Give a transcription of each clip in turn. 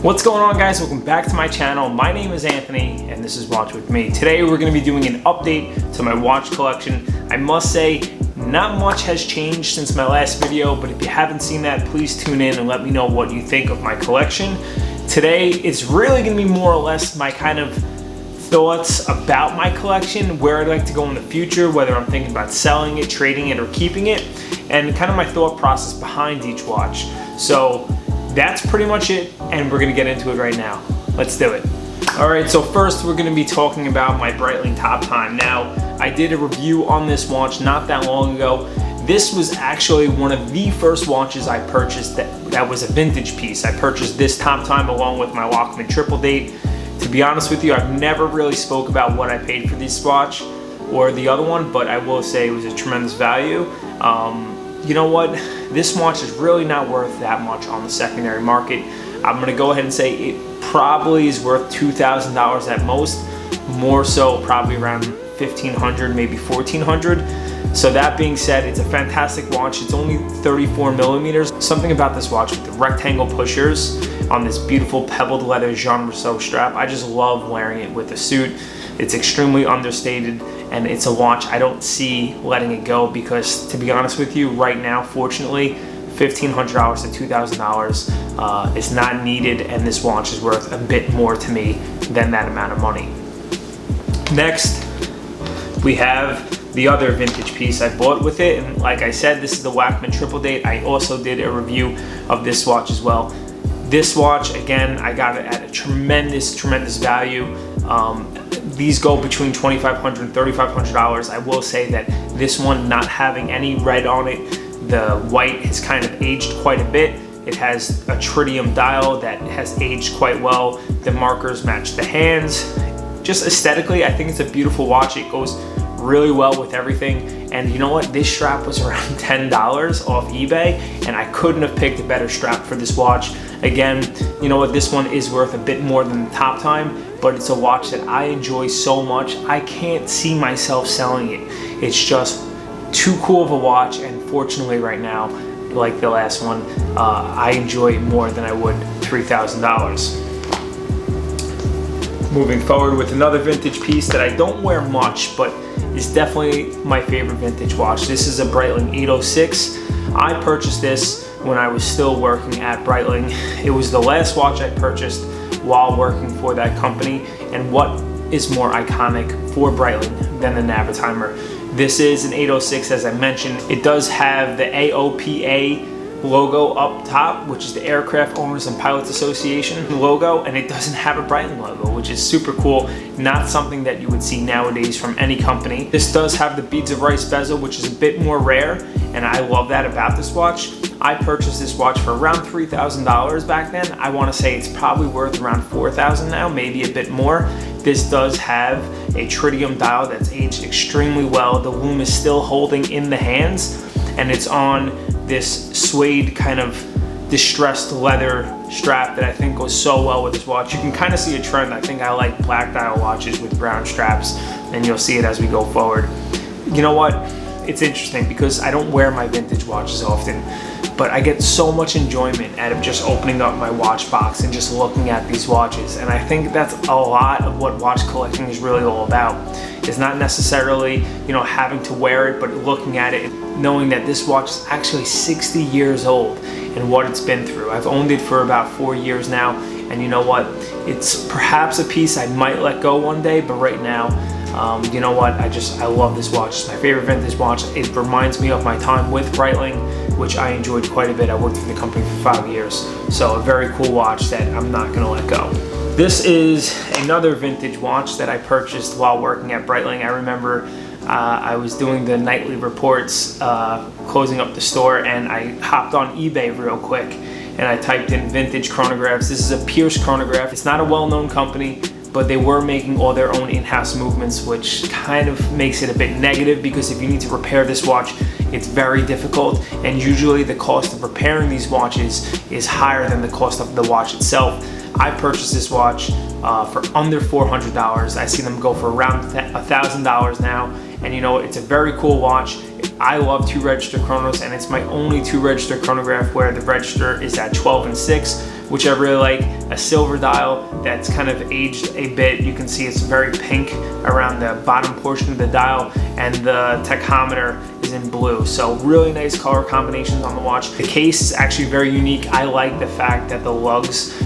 What's going on, guys? Welcome back to my channel. My name is Anthony and this is Watch With Me. Today we're going to be doing an update to my watch collection. I must say, not much has changed since my last video, but if you haven't seen that, please tune in and let me know what you think of my collection. Today it's really going to be more or less my kind of thoughts about my collection, where I'd like to go in the future, whether I'm thinking about selling it, trading it, or keeping it, and kind of my thought process behind each watch. So that's pretty much it, and we're gonna get into it right now. Let's do it. All right, so first we're gonna be talking about my Breitling Top Time. Now, I did a review on this watch not that long ago. This was actually one of the first watches I purchased that was a vintage piece. I purchased this Top Time along with my Wachman Triple Date. To be honest with you, I've never really spoke about what I paid for this watch or the other one, but I will say it was a tremendous value. You know what? This watch is really not worth that much on the secondary market. I'm gonna go ahead and say it probably is worth $2,000 at most, more so probably around $1,500, maybe $1,400. So that being said, it's a fantastic watch. It's only 34 millimeters. Something about this watch with the rectangle pushers on this beautiful pebbled leather Jean Rousseau strap. I just love wearing it with a suit. It's extremely understated, and it's a watch I don't see letting it go because, to be honest with you, right now, fortunately, $1,500 to $2,000 is not needed, and this watch is worth a bit more to me than that amount of money. Next, we have the other vintage piece I bought with it, and like I said, this is the Wachman Triple Date. I also did a review of this watch as well. This watch, again, I got it at a tremendous value. These go between $2,500 and $3,500. I will say that this one, not having any red on it, the white has kind of aged quite a bit. It has a tritium dial that has aged quite well. The markers match the hands. Just aesthetically, I think it's a beautiful watch. It goes really well with everything. And you know what? This strap was around $10 off eBay, and I couldn't have picked a better strap for this watch. Again, you know what? This one is worth a bit more than the Top Time, but it's a watch that I enjoy so much. I can't see myself selling it. It's just too cool of a watch, and fortunately right now, like the last one, I enjoy it more than I would $3,000. Moving forward with another vintage piece that I don't wear much, but is definitely my favorite vintage watch. This is a Breitling 806. I purchased this when I was still working at Breitling. It was the last watch I purchased while working for that company, and what is more iconic for Breitling than the Navitimer? This is an 806, as I mentioned. It does have the AOPA logo up top, which is the Aircraft Owners and Pilots Association logo, and it doesn't have a Breitling logo, which is super cool. Not something that you would see nowadays from any company. This does have the beads of rice bezel, which is a bit more rare, and I love that about this watch. I purchased this watch for around $3,000 back then. I want to say it's probably worth around $4,000 now, maybe a bit more. This does have a tritium dial that's aged extremely well. The loom is still holding in the hands, and it's on this suede kind of distressed leather strap that I think goes so well with this watch. You can kind of see a trend. I think I like black dial watches with brown straps, and you'll see it as we go forward. You know what? It's interesting because I don't wear my vintage watches often, but I get so much enjoyment out of just opening up my watch box and just looking at these watches. And I think that's a lot of what watch collecting is really all about. It's not necessarily, you know, having to wear it, but looking at it, knowing that this watch is actually 60 years old and what it's been through. I've owned it for about 4 years now, and you know what? It's perhaps a piece I might let go one day, but right now, you know what? I love this watch. It's my favorite vintage watch. It reminds me of my time with Breitling, which I enjoyed quite a bit. I worked for the company for 5 years. So a very cool watch that I'm not gonna let go. This is another vintage watch that I purchased while working at Breitling. I remember I was doing the nightly reports, closing up the store, and I hopped on eBay real quick and I typed in vintage chronographs. This is a Pierce chronograph. It's not a well-known company, but they were making all their own in-house movements, which kind of makes it a bit negative because if you need to repair this watch, it's very difficult, and usually the cost of repairing these watches is higher than the cost of the watch itself. I purchased this watch for under $400. I see them go for around $1,000 now, and you know, it's a very cool watch. I love 2 register chronos, and it's my only 2 register chronograph where the register is at 12 and 6, which I really like. A silver dial that's kind of aged a bit. You can see it's very pink around the bottom portion of the dial, and the tachometer is in blue. So really nice color combinations on the watch. The case is actually very unique. I like the fact that the lugs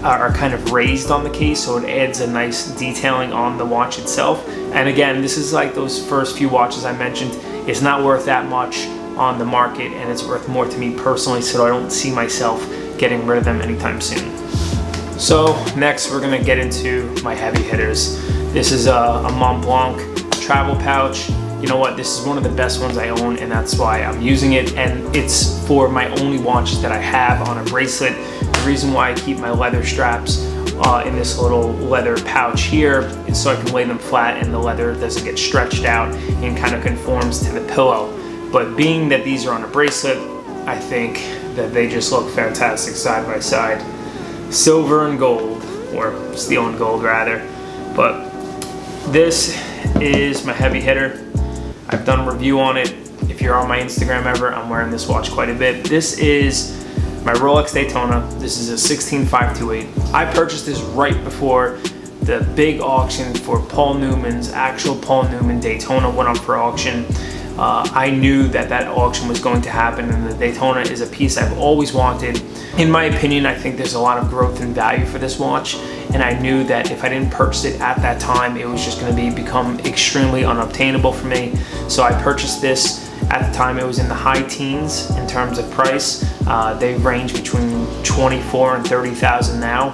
are kind of raised on the case, so it adds a nice detailing on the watch itself. And again, this is like those first few watches I mentioned. It's not worth that much on the market, and it's worth more to me personally, so I don't see myself getting rid of them anytime soon. So next we're gonna get into my heavy hitters. This is a Mont Blanc travel pouch. You know what, this is one of the best ones I own, and that's why I'm using it, and it's for my only watches that I have on a bracelet. The reason why I keep my leather straps in this little leather pouch here is so I can lay them flat and the leather doesn't get stretched out and kind of conforms to the pillow. But being that these are on a bracelet, I think that they just look fantastic side by side. Silver and gold, or steel and gold rather. But this is my heavy hitter. I've done a review on it. If you're on my Instagram ever, I'm wearing this watch quite a bit. This is my Rolex Daytona. This is a 16528. I purchased this right before the big auction for Paul Newman's actual Paul Newman Daytona went up for auction. I knew that that auction was going to happen, and the Daytona is a piece I've always wanted. In my opinion, I think there's a lot of growth and value for this watch, and I knew that if I didn't purchase it at that time, it was just going to become extremely unobtainable for me. So I purchased this. At the time, it was in the high teens in terms of price. They range between 24 and 30,000 now.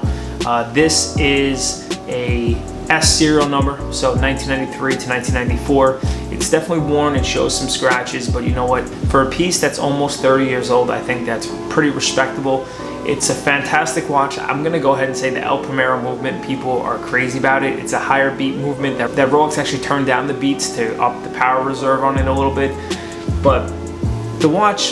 This is a S serial number, so 1993 to 1994. It's definitely worn, it shows some scratches, but you know what? For a piece that's almost 30 years old, I think that's pretty respectable. It's a fantastic watch. I'm gonna go ahead and say the El Primero movement, people are crazy about it. It's a higher beat movement. That Rolex actually turned down the beats to up the power reserve on it a little bit. But the watch,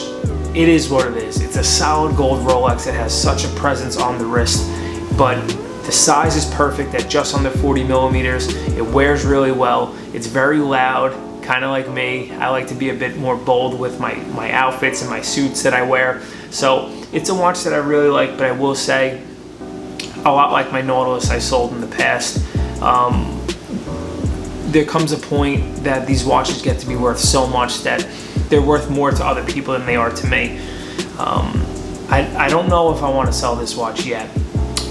it is what it is. It's a solid gold Rolex. It has such a presence on the wrist, but the size is perfect at just under 40 millimeters. It wears really well. It's very loud, kind of like me. I like to be a bit more bold with my outfits and my suits that I wear. So it's a watch that I really like, but I will say, a lot like my Nautilus I sold in the past, there comes a point that these watches get to be worth so much that they're worth more to other people than they are to me. I don't know if I want to sell this watch yet.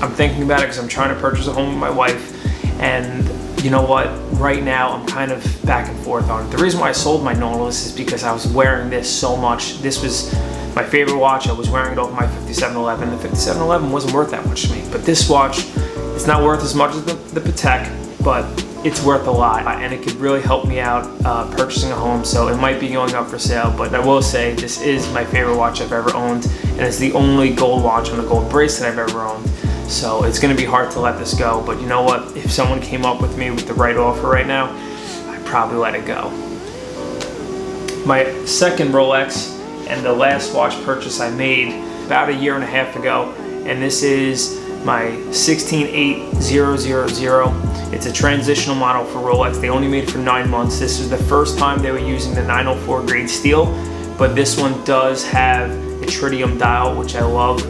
I'm thinking about it because I'm trying to purchase a home with my wife, and you know what, right now I'm kind of back and forth on it. The reason why I sold my Nautilus is because I was wearing this so much. This was my favorite watch. I was wearing it over my 5711. The 5711 wasn't worth that much to me, but this watch, it's not worth as much as the Patek, but it's worth a lot, and it could really help me out purchasing a home, so it might be going up for sale. But I will say this is my favorite watch I've ever owned, and it's the only gold watch on a gold bracelet I've ever owned. So it's going to be hard to let this go, but you know what? If someone came up with me with the right offer right now, I'd probably let it go. My second Rolex and the last watch purchase I made about a year and a half ago, and this is my 16800. It's a transitional model for Rolex. They only made it for 9 months. This is the first time they were using the 904 grade steel, but this one does have a tritium dial, which I love.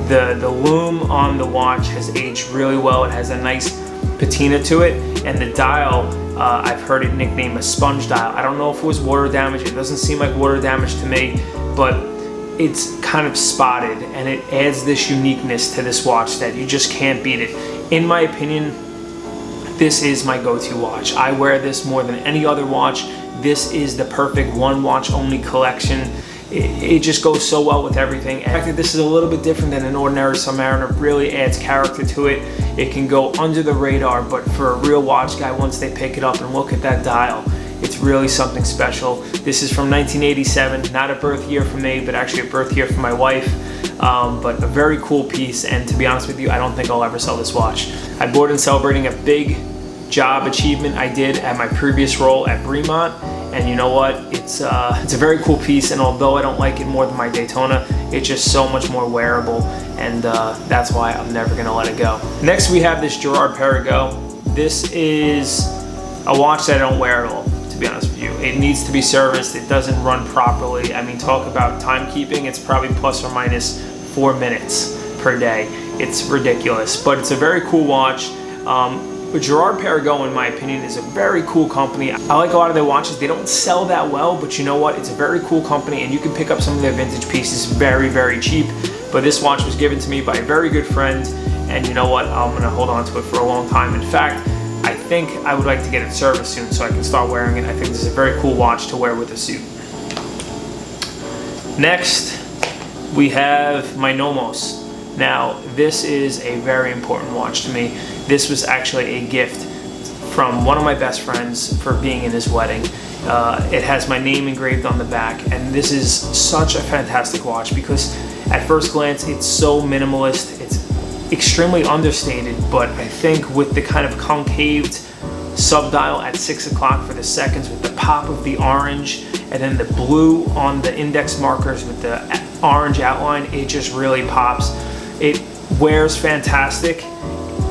The lume on the watch has aged really well. It has a nice patina to it, and the dial, I've heard it nicknamed a sponge dial. I don't know if it was water damage. It doesn't seem like water damage to me, but it's kind of spotted, and it adds this uniqueness to this watch that you just can't beat it. In my opinion, this is my go-to watch. I wear this more than any other watch. This is the perfect one watch only collection. It just goes so well with everything. In fact, this is a little bit different than an ordinary Submariner. It really adds character to it. It can go under the radar, but for a real watch guy, once they pick it up and look at that dial, it's really something special. This is from 1987, not a birth year for me, but actually a birth year for my wife. But a very cool piece, and to be honest with you, I don't think I'll ever sell this watch. I bought it celebrating a big job achievement I did at my previous role at Bremont, and you know what, it's a very cool piece, and although I don't like it more than my Daytona, it's just so much more wearable, and that's why I'm never gonna let it go. Next we have this Girard-Perregaux. This is a watch that I don't wear at all, to be honest with you. It needs to be serviced. It doesn't run properly. I mean, talk about timekeeping. It's probably plus or minus 4 minutes per day. It's ridiculous, but it's a very cool watch. Girard-Perregaux, in my opinion, is a very cool company. I like a lot of their watches. They don't sell that well, but you know what? It's a very cool company, and you can pick up some of their vintage pieces very, very cheap. But this watch was given to me by a very good friend, and you know what? I'm gonna hold on to it for a long time. In fact, I think I would like to get it serviced soon so I can start wearing it. I think this is a very cool watch to wear with a suit. Next, we have my Nomos. Now, this is a very important watch to me. This was actually a gift from one of my best friends for being in his wedding. It has my name engraved on the back, and this is such a fantastic watch because at first glance it's so minimalist. It's extremely understated, but I think with the kind of concaved subdial at 6 o'clock for the seconds, with the pop of the orange and then the blue on the index markers with the orange outline, it just really pops. It wears fantastic.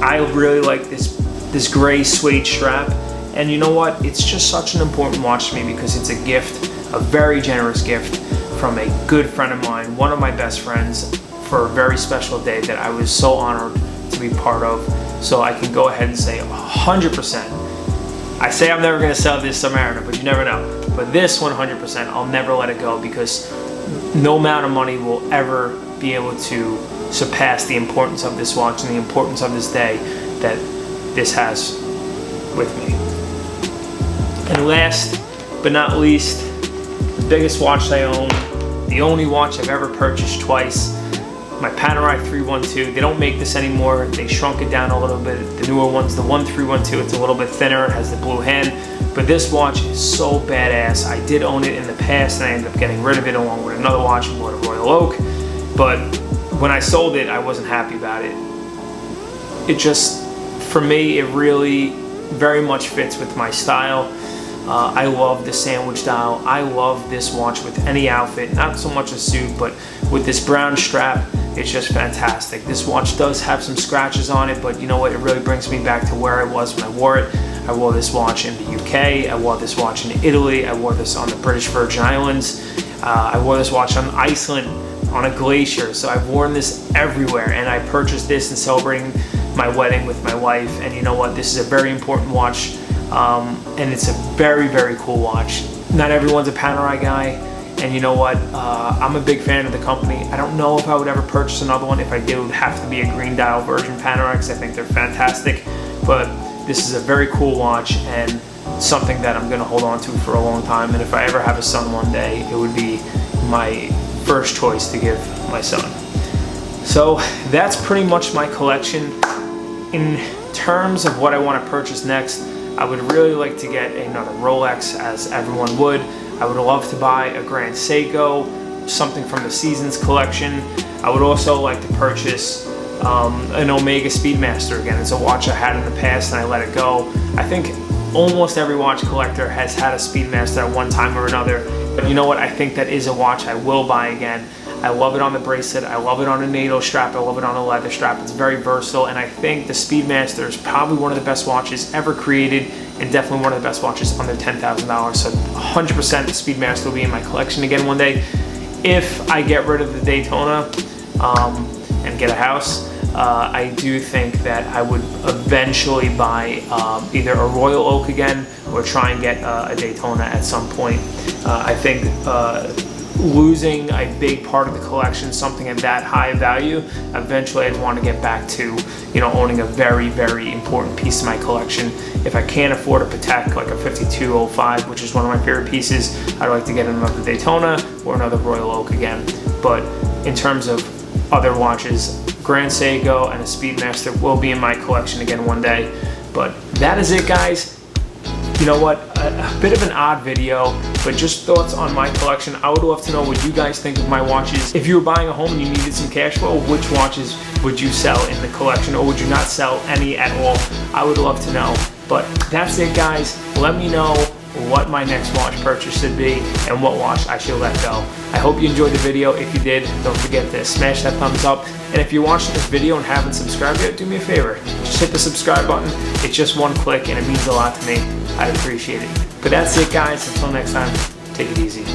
I really like this gray suede strap, and you know what? It's just such an important watch to me because it's a gift, a very generous gift from a good friend of mine, one of my best friends, for a very special day that I was so honored to be part of. So I can go ahead and say 100%. I say I'm never gonna sell this Submariner, but you never know. But this 100%, I'll never let it go because no amount of money will ever be able to surpass the importance of this watch and the importance of this day that this has with me. And last but not least, the biggest watch I own, the only watch I've ever purchased twice, my Panerai 312. They don't make this anymore. They shrunk it down a little bit. The newer one's the 1312. It's a little bit thinner. It has the blue hand. But this watch is so badass. I did own it in the past, and I ended up getting rid of it along with another watch and bought a Royal Oak. But when I sold it, I wasn't happy about it. It just, for me, it really very much fits with my style. I love the sandwich dial. I love this watch with any outfit, not so much a suit, but with this brown strap, it's just fantastic. This watch does have some scratches on it, but you know what? It really brings me back to where I was when I wore it. I wore this watch in the UK. I wore this watch in Italy. I wore this on the British Virgin Islands. I wore this watch on Iceland on a glacier. So I've worn this everywhere, and I purchased this in celebrating my wedding with my wife. And you know what? This is a very important watch, and it's a very, very cool watch. Not everyone's a Panerai guy, and you know what? I'm a big fan of the company. I don't know if I would ever purchase another one. If I did, it would have to be a green dial version Panerai because I think they're fantastic. But this is a very cool watch and something that I'm going to hold on to for a long time. And if I ever have a son one day, it would be my first choice to give my son. So that's pretty much my collection. In terms of what I want to purchase next, I would really like to get another Rolex, as everyone would. I would love to buy a Grand Seiko, something from the Seasons collection. I would also like to purchase an Omega Speedmaster again. It's a watch I had in the past and I let it go. I think almost every watch collector has had a Speedmaster at one time or another. But you know what? I think that is a watch I will buy again. I love it on the bracelet. I love it on a NATO strap. I love it on a leather strap. It's very versatile, and I think the Speedmaster is probably one of the best watches ever created, and definitely one of the best watches under $10,000. So 100% the Speedmaster will be in my collection again one day. If I get rid of the Daytona and get a house, I do think that I would eventually buy either a Royal Oak again or try and get a Daytona at some point. I think losing a big part of the collection, something at that high value, eventually I'd want to get back to, you know, owning a very, very important piece of my collection. If I can't afford a Patek like a 5205, which is one of my favorite pieces, I'd like to get another Daytona or another Royal Oak again. But in terms of other watches, Grand Seiko and a Speedmaster will be in my collection again one day. But that is it, guys. You know what, a bit of an odd video, but just thoughts on my collection. I would love to know what you guys think of my watches. If you were buying a home and you needed some cash flow, which watches would you sell in the collection, or would you not sell any at all? I would love to know. But that's it, guys. Let me know what my next watch purchase should be and what watch I should let go. I hope you enjoyed the video. If you did, don't forget to smash that thumbs up. And if you're watching this video and haven't subscribed yet, do me a favor. Just hit the subscribe button. It's just one click and it means a lot to me. I'd appreciate it. But that's it, guys. Until next time, take it easy.